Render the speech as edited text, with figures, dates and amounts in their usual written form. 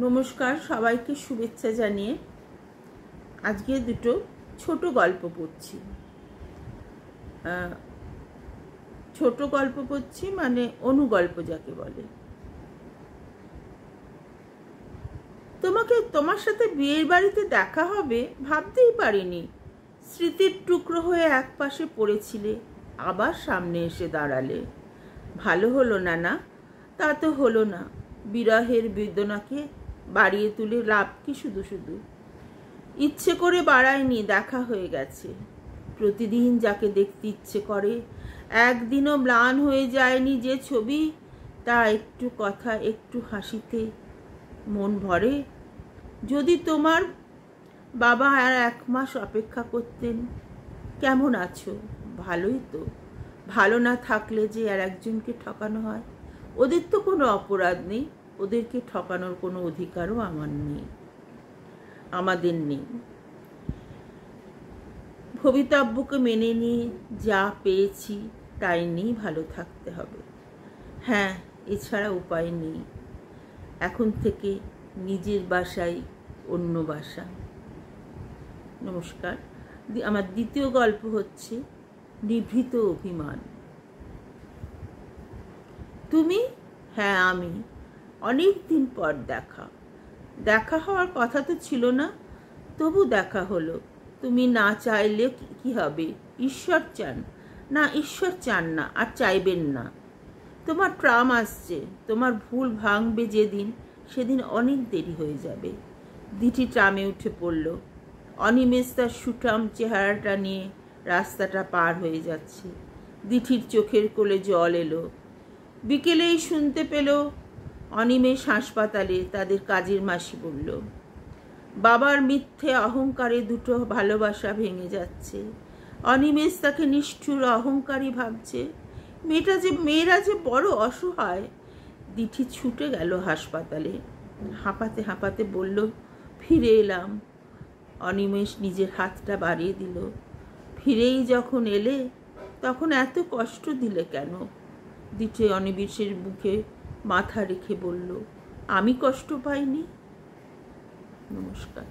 নমস্কার, সবাইকে শুভেচ্ছা জানিয়ে আজকে দুটো ছোট গল্প পড়ছি। ছোট গল্প পড়ছি মানে অনুগল্প যাকে বলে। তোমার সাথে বিয়ের বাড়িতে দেখা হবে ভাবতেই পারিনি। স্মৃতির টুকরো হয়ে এক পাশে পড়েছিলে, আবার সামনে এসে দাঁড়ালে। ভালো হলো না না? তা তো হলো না। বিরহের বেদনাকে বাড়িয়ে তুলে লাভ কি? শুধু শুধু ইচ্ছে করে বাড়ায়নি, দেখা হয়ে গেছে। প্রতিদিন যাকে দেখতে ইচ্ছে করে, একদিনও ম্লান হয়ে যায়নি যে ছবি, তা একটু কথা একটু হাসিতে মন ভরে। যদি তোমার বাবা আর 1 মাস অপেক্ষা করতেন। কেমন আছো? ভালোই তো। ভালো না থাকলে যে আর একজনকে ঠকানো হয়। ওদের তো কোনো অপরাধ নেই, ওদেরকে ঠকানোর কোনো অধিকারও আমাদের নেই। ভবিতব্যকে মেনে নিয়ে যা পেয়েছি তাই নিয়ে ভালো থাকতে হবে। হ্যাঁ, এছাড়া উপায় নেই। এখন থেকে নিজের বাসায় অন্য বাসা। নমস্কার। আমার দ্বিতীয় গল্প হচ্ছে নিভৃত অভিমান। তুমি? হ্যাঁ, আমি। অনেক দিন পর দেখা হওয়ার কথা তো ছিল না, তবু দেখা হলো। তুমি না চাইলে কি হবে? ঈশ্বর চান না? ঈশ্বর চান না আর চাইবেন না। তোমার ট্রাম আসছে, তোমার ভুল ভাঙবে যেদিন, সেদিন অনেক দেরি হয়ে যাবে। দিঠি ট্রামে উঠে পড়ল। অনিমেষ তার সুঠাম চেহারাটা নিয়ে রাস্তাটা পার হয়ে যাচ্ছে। দিঠির চোখের কোলে জল এলো। বিকেলেই শুনতে পেল অনিমেষ হাসপাতালে। তাদের কাজের মাসি বলল, বাবার মিথ্যে অহংকারে দুটো ভালোবাসা ভেঙে যাচ্ছে। অনিমেষ তাকে নিষ্ঠুর অহংকারী ভাবছে। মেয়েরা যে বড় অসহায়। দিঠি ছুটে গেল হাসপাতালে। হাঁপাতে হাঁপাতে বলল, ফিরে এলাম। অনিমেষ নিজের হাতটা বাড়িয়ে দিল। ফিরেই যখন এলে তখন এত কষ্ট দিলে কেন? দিঠি অনিমেষের বুকে মাথা রেখে বলল, আমি কষ্ট পাইনি। নমস্কার।